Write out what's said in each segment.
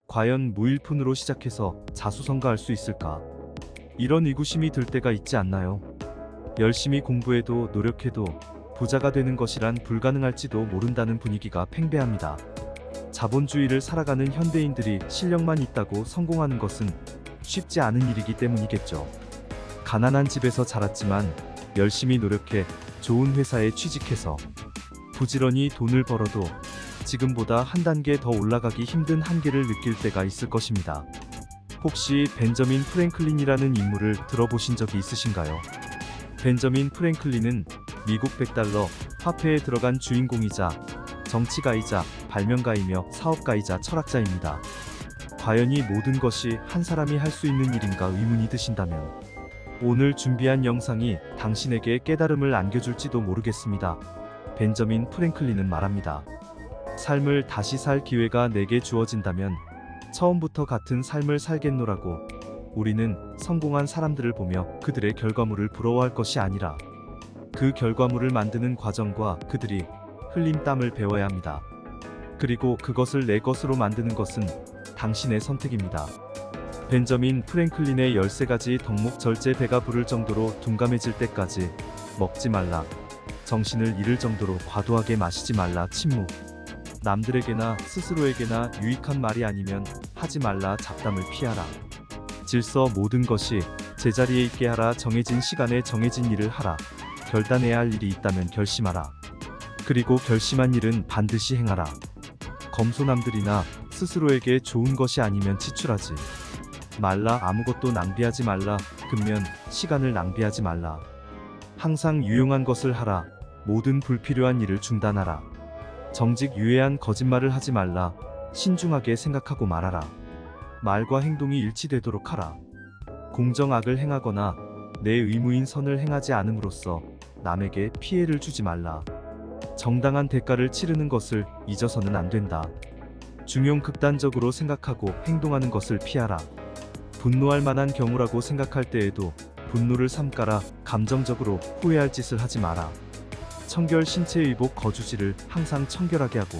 과연 무일푼으로 시작해서 자수성가할 수 있을까? 이런 의구심이 들 때가 있지 않나요? 열심히 공부해도 노력해도 부자가 되는 것이란 불가능할지도 모른다는 분위기가 팽배합니다. 자본주의를 살아가는 현대인들이 실력만 있다고 성공하는 것은 쉽지 않은 일이기 때문이겠죠. 가난한 집에서 자랐지만 열심히 노력해 좋은 회사에 취직해서 부지런히 돈을 벌어도 지금보다 한 단계 더 올라가기 힘든 한계를 느낄 때가 있을 것입니다. 혹시 벤저민 프랭클린이라는 인물을 들어보신 적이 있으신가요? 벤저민 프랭클린은 미국 100달러 화폐에 들어간 주인공이자 정치가이자 발명가이며 사업가이자 철학자입니다. 과연 이 모든 것이 한 사람이 할 수 있는 일인가 의문이 드신다면 오늘 준비한 영상이 당신에게 깨달음을 안겨줄지도 모르겠습니다. 벤저민 프랭클린은 말합니다. 삶을 다시 살 기회가 내게 주어진다면 처음부터 같은 삶을 살겠노라고. 우리는 성공한 사람들을 보며 그들의 결과물을 부러워할 것이 아니라 그 결과물을 만드는 과정과 그들이 흘린 땀을 배워야 합니다. 그리고 그것을 내 것으로 만드는 것은 당신의 선택입니다. 벤저민 프랭클린의 13가지 덕목 절제 배가 부를 정도로 둔감해질 때까지 먹지 말라. 정신을 잃을 정도로 과도하게 마시지 말라. 침묵. 남들에게나 스스로에게나 유익한 말이 아니면 하지 말라. 잡담을 피하라. 질서. 모든 것이 제자리에 있게 하라. 정해진 시간에 정해진 일을 하라. 결단해야 할 일이 있다면 결심하라. 그리고 결심한 일은 반드시 행하라. 검소남들이나 스스로에게 좋은 것이 아니면 지출하지 말라. 아무것도 낭비하지 말라. 근면 시간을 낭비하지 말라. 항상 유용한 것을 하라. 모든 불필요한 일을 중단하라. 정직 유해한 거짓말을 하지 말라. 신중하게 생각하고 말하라. 말과 행동이 일치되도록 하라. 공정악을 행하거나 내 의무인 선을 행하지 않음으로써 남에게 피해를 주지 말라. 정당한 대가를 치르는 것을 잊어서는 안 된다. 중용극단적으로 생각하고 행동하는 것을 피하라. 분노할 만한 경우라고 생각할 때에도 분노를 삼가라. 감정적으로 후회할 짓을 하지 마라. 청결. 신체 의복. 거주지를 항상 청결하게 하고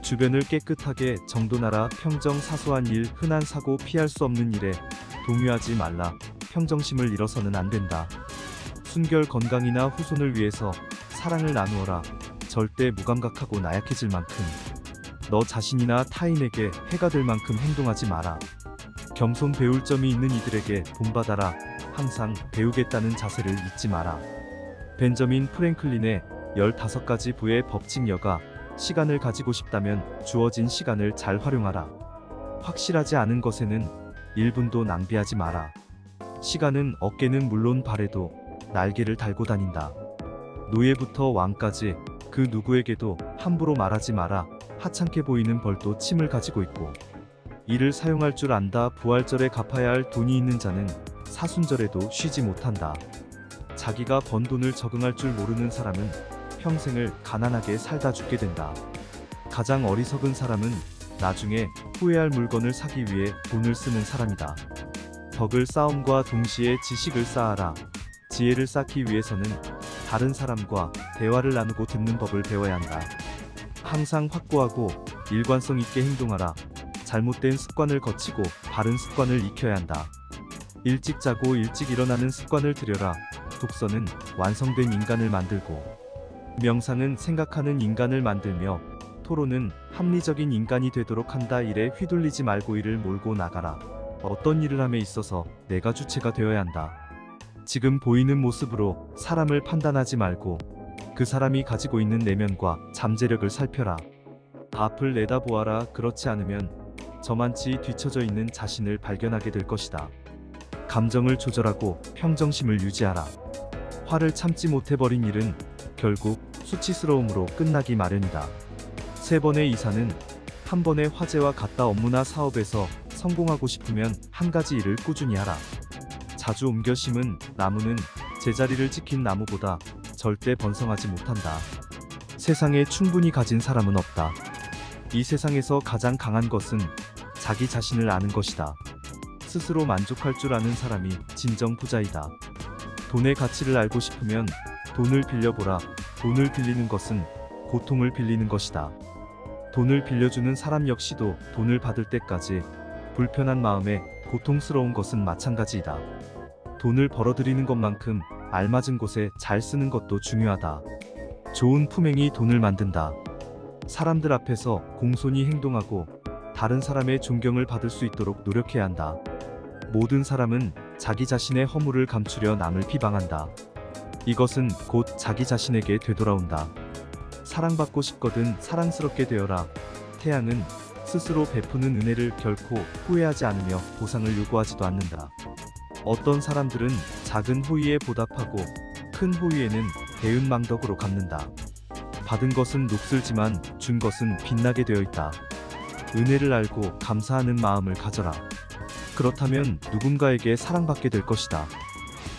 주변을 깨끗하게 정돈하라. 평정. 사소한 일, 흔한 사고, 피할 수 없는 일에 동요하지 말라. 평정심을 잃어서는 안 된다. 순결. 건강이나 후손을 위해서 사랑을 나누어라. 절대 무감각하고 나약해질 만큼 너 자신이나 타인에게 해가 될 만큼 행동하지 마라. 겸손. 배울 점이 있는 이들에게 본받아라. 항상 배우겠다는 자세를 잊지 마라. 벤저민 프랭클린의 15가지 부의 법칙. 여가. 시간을 가지고 싶다면 주어진 시간을 잘 활용하라. 확실하지 않은 것에는 1분도 낭비하지 마라. 시간은 어깨는 물론 발에도 날개를 달고 다닌다. 노예부터 왕까지 그 누구에게도 함부로 말하지 마라. 하찮게 보이는 벌도 침을 가지고 있고 이를 사용할 줄 안다. 부활절에 갚아야 할 돈이 있는 자는 사순절에도 쉬지 못한다. 자기가 번 돈을 적응할 줄 모르는 사람은 평생을 가난하게 살다 죽게 된다. 가장 어리석은 사람은 나중에 후회할 물건을 사기 위해 돈을 쓰는 사람이다. 덕을 쌓음과 동시에 지식을 쌓아라. 지혜를 쌓기 위해서는 다른 사람과 대화를 나누고 듣는 법을 배워야 한다. 항상 확고하고 일관성 있게 행동하라. 잘못된 습관을 거치고 바른 습관을 익혀야 한다. 일찍 자고 일찍 일어나는 습관을 들여라. 독서는 완성된 인간을 만들고 명상은 생각하는 인간을 만들며 토론은 합리적인 인간이 되도록 한다. 일에 휘둘리지 말고 일을 몰고 나가라. 어떤 일을 함에 있어서 내가 주체가 되어야 한다. 지금 보이는 모습으로 사람을 판단하지 말고 그 사람이 가지고 있는 내면과 잠재력을 살펴라. 앞을 내다보아라. 그렇지 않으면 저만치 뒤처져 있는 자신을 발견하게 될 것이다. 감정을 조절하고 평정심을 유지하라. 화를 참지 못해버린 일은 결국 수치스러움으로 끝나기 마련이다. 3번의 이사는 한 번의 화제와 같다. 업무나 사업에서 성공하고 싶으면 한 가지 일을 꾸준히 하라. 자주 옮겨 심은 나무는 제자리를 지킨 나무보다 절대 번성하지 못한다. 세상에 충분히 가진 사람은 없다. 이 세상에서 가장 강한 것은 자기 자신을 아는 것이다. 스스로 만족할 줄 아는 사람이 진정 부자이다. 돈의 가치를 알고 싶으면 돈을 빌려보라. 돈을 빌리는 것은 고통을 빌리는 것이다. 돈을 빌려주는 사람 역시도 돈을 받을 때까지 불편한 마음에 고통스러운 것은 마찬가지이다. 돈을 벌어들이는 것만큼 알맞은 곳에 잘 쓰는 것도 중요하다. 좋은 품행이 돈을 만든다. 사람들 앞에서 공손히 행동하고 다른 사람의 존경을 받을 수 있도록 노력해야 한다. 모든 사람은 자기 자신의 허물을 감추려 남을 비방한다. 이것은 곧 자기 자신에게 되돌아온다. 사랑받고 싶거든 사랑스럽게 되어라. 태양은 스스로 베푸는 은혜를 결코 후회하지 않으며 보상을 요구하지도 않는다. 어떤 사람들은 작은 호의에 보답하고 큰 호의에는 대은망덕으로 갚는다. 받은 것은 녹슬지만 준 것은 빛나게 되어 있다. 은혜를 알고 감사하는 마음을 가져라. 그렇다면 누군가에게 사랑받게 될 것이다.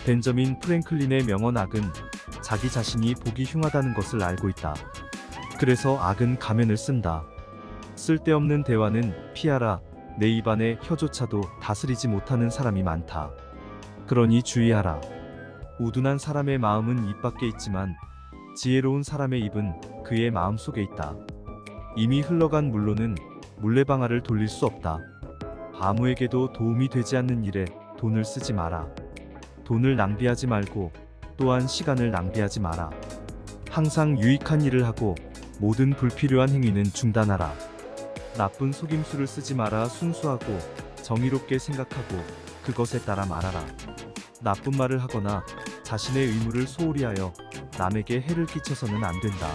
벤저민 프랭클린의 명언 악은 자기 자신이 보기 흉하다는 것을 알고 있다. 그래서 악은 가면을 쓴다. 쓸데없는 대화는 피하라. 내 입안의 혀조차도 다스리지 못하는 사람이 많다. 그러니 주의하라. 우둔한 사람의 마음은 입 밖에 있지만 지혜로운 사람의 입은 그의 마음 속에 있다. 이미 흘러간 물로는 물레방아를 돌릴 수 없다. 아무에게도 도움이 되지 않는 일에 돈을 쓰지 마라. 돈을 낭비하지 말고 또한 시간을 낭비하지 마라. 항상 유익한 일을 하고 모든 불필요한 행위는 중단하라. 나쁜 속임수를 쓰지 마라. 순수하고 정의롭게 생각하고 그것에 따라 말하라. 나쁜 말을 하거나 자신의 의무를 소홀히 하여 남에게 해를 끼쳐서는 안 된다.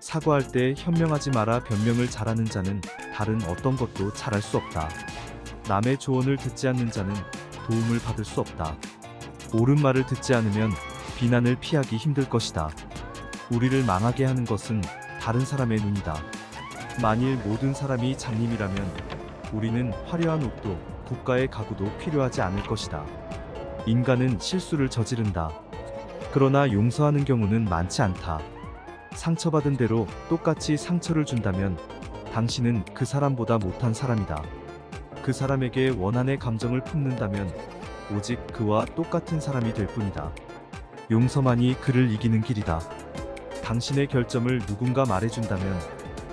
사과할 때 현명하지 마라. 변명을 잘하는 자는 다른 어떤 것도 잘할 수 없다. 남의 조언을 듣지 않는 자는 도움을 받을 수 없다. 옳은 말을 듣지 않으면 비난을 피하기 힘들 것이다. 우리를 망하게 하는 것은 다른 사람의 눈이다. 만일 모든 사람이 장님이라면 우리는 화려한 옷도 국가의 가구도 필요하지 않을 것이다. 인간은 실수를 저지른다. 그러나 용서하는 경우는 많지 않다. 상처받은 대로 똑같이 상처를 준다면 당신은 그 사람보다 못한 사람이다. 그 사람에게 원한의 감정을 품는다면 오직 그와 똑같은 사람이 될 뿐이다. 용서만이 그를 이기는 길이다. 당신의 결점을 누군가 말해준다면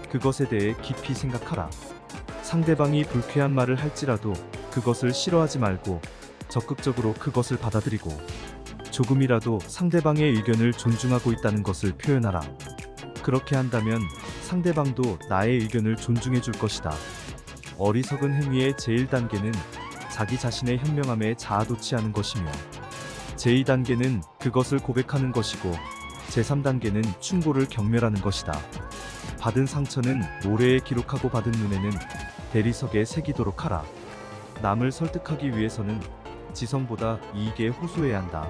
그것에 대해 깊이 생각하라. 상대방이 불쾌한 말을 할지라도 그것을 싫어하지 말고 적극적으로 그것을 받아들이고 조금이라도 상대방의 의견을 존중하고 있다는 것을 표현하라. 그렇게 한다면 상대방도 나의 의견을 존중해 줄 것이다. 어리석은 행위의 제1단계는 자기 자신의 현명함에 자아도취 하는 것이며 제2단계는 그것을 고백하는 것이고 제3단계는 충고를 경멸하는 것이다. 받은 상처는 모래에 기록하고 받은 눈에는 대리석에 새기도록 하라. 남을 설득하기 위해서는 지성보다 이익에 호소해야 한다.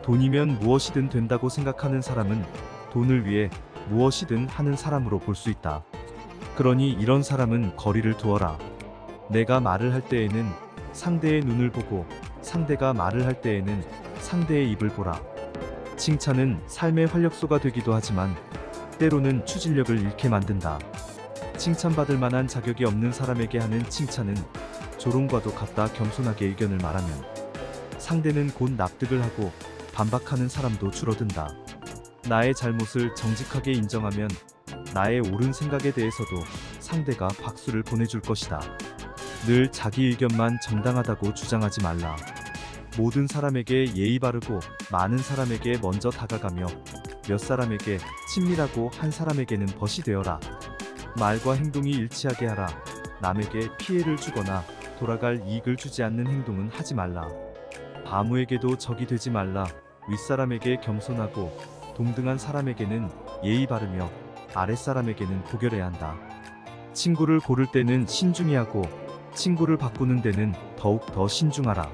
돈이면 무엇이든 된다고 생각하는 사람은 돈을 위해 무엇이든 하는 사람으로 볼 수 있다. 그러니 이런 사람은 거리를 두어라. 내가 말을 할 때에는 상대의 눈을 보고 상대가 말을 할 때에는 상대의 입을 보라. 칭찬은 삶의 활력소가 되기도 하지만 때로는 추진력을 잃게 만든다. 칭찬받을 만한 자격이 없는 사람에게 하는 칭찬은 조롱과도 같다. 겸손하게 의견을 말하면 상대는 곧 납득을 하고 반박하는 사람도 줄어든다. 나의 잘못을 정직하게 인정하면 나의 옳은 생각에 대해서도 상대가 박수를 보내줄 것이다. 늘 자기 의견만 정당하다고 주장하지 말라. 모든 사람에게 예의 바르고 많은 사람에게 먼저 다가가며 몇 사람에게 친밀하고 한 사람에게는 벗이 되어라. 말과 행동이 일치하게 하라. 남에게 피해를 주거나 돌아갈 이익을 주지 않는 행동은 하지 말라. 아무에게도 적이 되지 말라. 윗사람에게 겸손하고 동등한 사람에게는 예의 바르며 아랫사람에게는 도결해야 한다. 친구를 고를 때는 신중히 하고 친구를 바꾸는 데는 더욱 더 신중하라.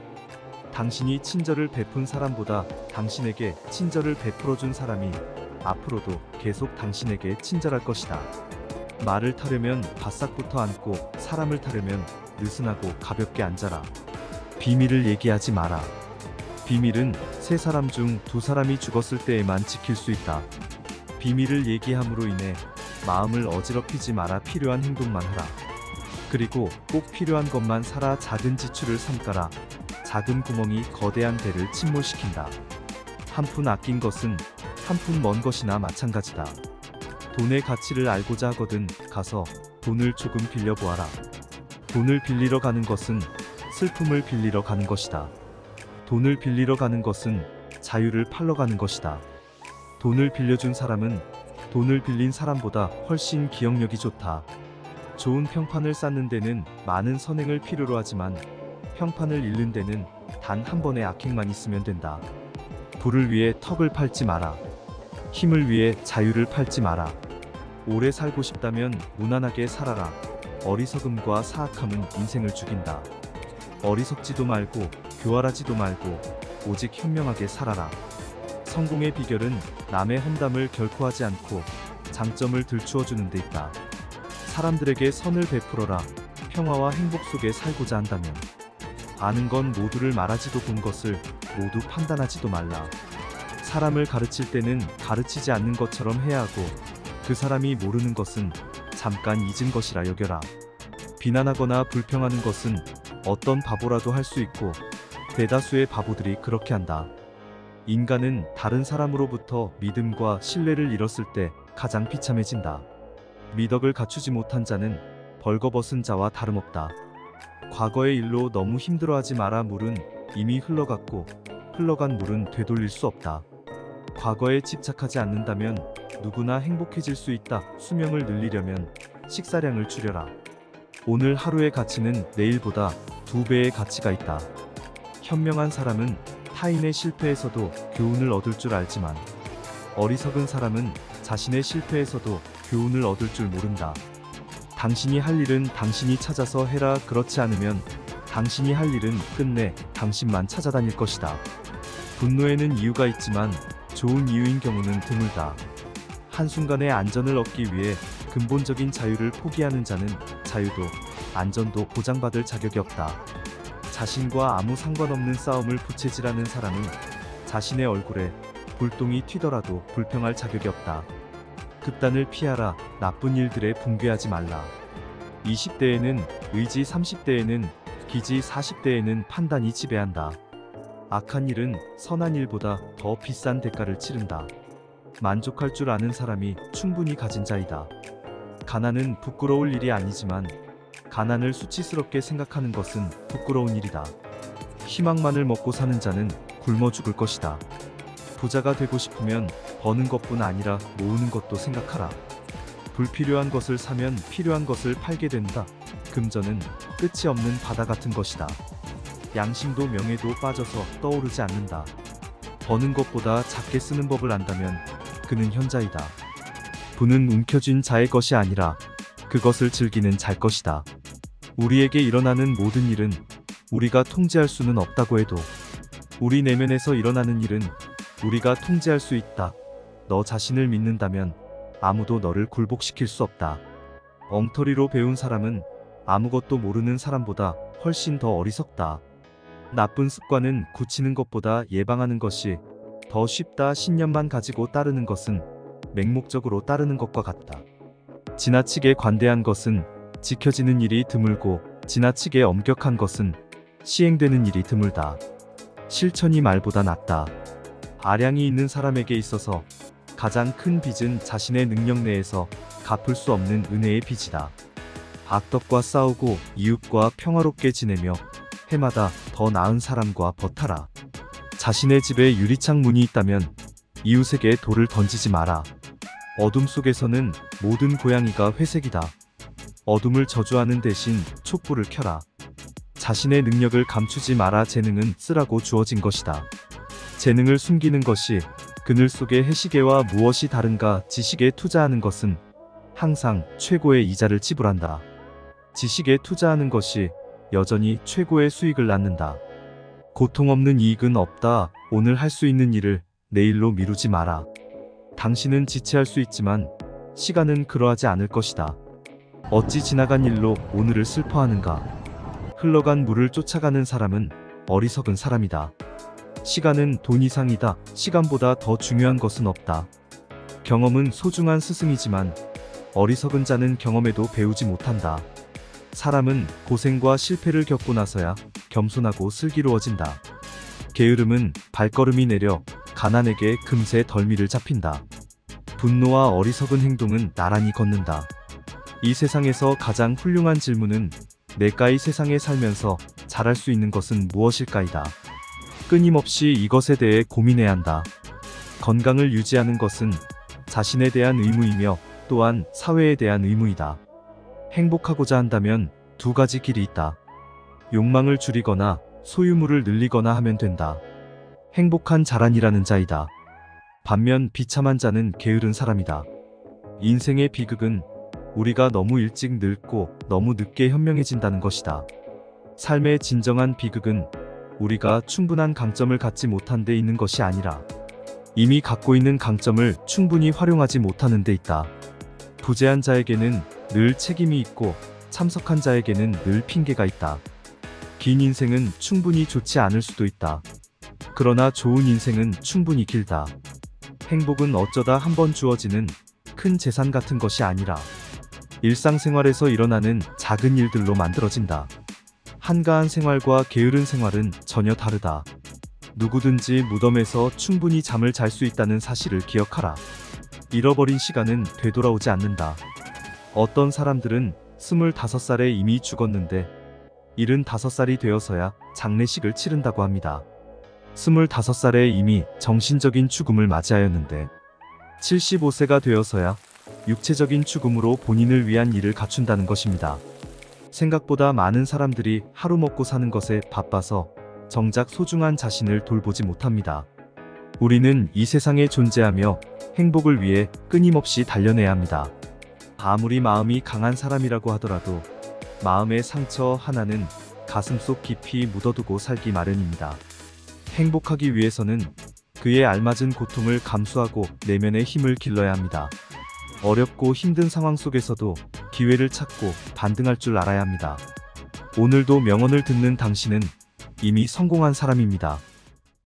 당신이 친절을 베푼 사람보다 당신에게 친절을 베풀어준 사람이 앞으로도 계속 당신에게 친절할 것이다. 말을 타려면 바싹부터 앉고 사람을 타려면 느슨하고 가볍게 앉아라. 비밀을 얘기하지 마라. 비밀은 세 사람 중 두 사람이 죽었을 때에만 지킬 수 있다. 비밀을 얘기함으로 인해 마음을 어지럽히지 마라. 필요한 행동만 하라. 그리고 꼭 필요한 것만 사라. 작은 지출을 삼가라. 작은 구멍이 거대한 배를 침몰시킨다. 한 푼 아낀 것은 한 푼 먼 것이나 마찬가지다. 돈의 가치를 알고자 하거든 가서 돈을 조금 빌려보아라. 돈을 빌리러 가는 것은 슬픔을 빌리러 가는 것이다. 돈을 빌리러 가는 것은 자유를 팔러 가는 것이다. 돈을 빌려준 사람은 돈을 빌린 사람보다 훨씬 기억력이 좋다. 좋은 평판을 쌓는 데는 많은 선행을 필요로 하지만 평판을 잃는 데는 단 한 번의 악행만 있으면 된다. 부를 위해 턱을 팔지 마라. 힘을 위해 자유를 팔지 마라. 오래 살고 싶다면 무난하게 살아라. 어리석음과 사악함은 인생을 죽인다. 어리석지도 말고 교활하지도 말고 오직 현명하게 살아라. 성공의 비결은 남의 험담을 결코 하지 않고 장점을 들추어주는 데 있다. 사람들에게 선을 베풀어라. 평화와 행복 속에 살고자 한다면 아는 건 모두를 말하지도 본 것을 모두 판단하지도 말라. 사람을 가르칠 때는 가르치지 않는 것처럼 해야 하고 그 사람이 모르는 것은 잠깐 잊은 것이라 여겨라. 비난하거나 불평하는 것은 어떤 바보라도 할 수 있고 대다수의 바보들이 그렇게 한다. 인간은 다른 사람으로부터 믿음과 신뢰를 잃었을 때 가장 비참해진다. 미덕을 갖추지 못한 자는 벌거벗은 자와 다름없다. 과거의 일로 너무 힘들어하지 마라. 물은 이미 흘러갔고 흘러간 물은 되돌릴 수 없다. 과거에 집착하지 않는다면 누구나 행복해질 수 있다. 수명을 늘리려면 식사량을 줄여라. 오늘 하루의 가치는 내일보다 2배의 가치가 있다. 현명한 사람은 타인의 실패에서도 교훈을 얻을 줄 알지만 어리석은 사람은 자신의 실패에서도 교훈을 얻을 줄 모른다. 당신이 할 일은 당신이 찾아서 해라. 그렇지 않으면 당신이 할 일은 끝내 당신만 찾아다닐 것이다. 분노에는 이유가 있지만 좋은 이유인 경우는 드물다. 한순간의 안전을 얻기 위해 근본적인 자유를 포기하는 자는 자유도 안전도 보장받을 자격이 없다. 자신과 아무 상관없는 싸움을 부채질하는 사람은 자신의 얼굴에 불똥이 튀더라도 불평할 자격이 없다. 극단을 피하라. 나쁜 일들에 붕괴하지 말라. 20대에는 의지, 30대에는 기지, 40대에는 판단이 지배한다. 악한 일은 선한 일보다 더 비싼 대가를 치른다. 만족할 줄 아는 사람이 충분히 가진 자이다. 가난은 부끄러울 일이 아니지만 가난을 수치스럽게 생각하는 것은 부끄러운 일이다. 희망만을 먹고 사는 자는 굶어 죽을 것이다. 부자가 되고 싶으면 버는 것뿐 아니라 모으는 것도 생각하라. 불필요한 것을 사면 필요한 것을 팔게 된다. 금전은 끝이 없는 바다 같은 것이다. 양심도 명예도 빠져서 떠오르지 않는다. 버는 것보다 작게 쓰는 법을 안다면 그는 현자이다. 부는 움켜쥔 자의 것이 아니라 그것을 즐기는 자의 것이다. 우리에게 일어나는 모든 일은 우리가 통제할 수는 없다고 해도 우리 내면에서 일어나는 일은 우리가 통제할 수 있다. 너 자신을 믿는다면 아무도 너를 굴복시킬 수 없다. 엉터리로 배운 사람은 아무것도 모르는 사람보다 훨씬 더 어리석다. 나쁜 습관은 고치는 것보다 예방하는 것이 더 쉽다. 신념만 가지고 따르는 것은 맹목적으로 따르는 것과 같다. 지나치게 관대한 것은 지켜지는 일이 드물고 지나치게 엄격한 것은 시행되는 일이 드물다. 실천이 말보다 낫다. 아량이 있는 사람에게 있어서 가장 큰 빚은 자신의 능력 내에서 갚을 수 없는 은혜의 빚이다. 악덕과 싸우고 이웃과 평화롭게 지내며 해마다 더 나은 사람과 버타라. 자신의 집에 유리창 문이 있다면 이웃에게 돌을 던지지 마라. 어둠 속에서는 모든 고양이가 회색이다. 어둠을 저주하는 대신 촛불을 켜라. 자신의 능력을 감추지 마라. 재능은 쓰라고 주어진 것이다. 재능을 숨기는 것이 그늘 속의 해시계와 무엇이 다른가. 지식에 투자하는 것은 항상 최고의 이자를 지불한다. 지식에 투자하는 것이 여전히 최고의 수익을 낳는다. 고통 없는 이익은 없다. 오늘 할 수 있는 일을 내일로 미루지 마라. 당신은 지체할 수 있지만 시간은 그러하지 않을 것이다. 어찌 지나간 일로 오늘을 슬퍼하는가. 흘러간 물을 쫓아가는 사람은 어리석은 사람이다. 시간은 돈 이상이다. 시간보다 더 중요한 것은 없다. 경험은 소중한 스승이지만 어리석은 자는 경험에도 배우지 못한다. 사람은 고생과 실패를 겪고 나서야 겸손하고 슬기로워진다. 게으름은 발걸음이 내려 가난에게 금세 덜미를 잡힌다. 분노와 어리석은 행동은 나란히 걷는다. 이 세상에서 가장 훌륭한 질문은 내가 이 세상에 살면서 잘할 수 있는 것은 무엇일까이다. 끊임없이 이것에 대해 고민해야 한다. 건강을 유지하는 것은 자신에 대한 의무이며 또한 사회에 대한 의무이다. 행복하고자 한다면 두 가지 길이 있다. 욕망을 줄이거나 소유물을 늘리거나 하면 된다. 행복한 자란이라는 자이다. 반면 비참한 자는 게으른 사람이다. 인생의 비극은 우리가 너무 일찍 늙고 너무 늦게 현명해진다는 것이다. 삶의 진정한 비극은 우리가 충분한 강점을 갖지 못한 데 있는 것이 아니라 이미 갖고 있는 강점을 충분히 활용하지 못하는 데 있다. 부재한 자에게는 늘 책임이 있고 참석한 자에게는 늘 핑계가 있다. 긴 인생은 충분히 좋지 않을 수도 있다. 그러나 좋은 인생은 충분히 길다. 행복은 어쩌다 한번 주어지는 큰 재산 같은 것이 아니라 일상생활에서 일어나는 작은 일들로 만들어진다. 한가한 생활과 게으른 생활은 전혀 다르다. 누구든지 무덤에서 충분히 잠을 잘 수 있다는 사실을 기억하라. 잃어버린 시간은 되돌아오지 않는다. 어떤 사람들은 25살에 이미 죽었는데 75살이 되어서야 장례식을 치른다고 합니다. 25살에 이미 정신적인 죽음을 맞이하였는데 75세가 되어서야 육체적인 죽음으로 본인을 위한 일을 갖춘다는 것입니다. 생각보다 많은 사람들이 하루 먹고 사는 것에 바빠서 정작 소중한 자신을 돌보지 못합니다. 우리는 이 세상에 존재하며 행복을 위해 끊임없이 달려내야 합니다. 아무리 마음이 강한 사람이라고 하더라도 마음의 상처 하나는 가슴속 깊이 묻어두고 살기 마련입니다. 행복하기 위해서는 그에 알맞은 고통을 감수하고 내면의 힘을 길러야 합니다. 어렵고 힘든 상황 속에서도 기회를 찾고 반등할 줄 알아야 합니다. 오늘도 명언을 듣는 당신은 이미 성공한 사람입니다.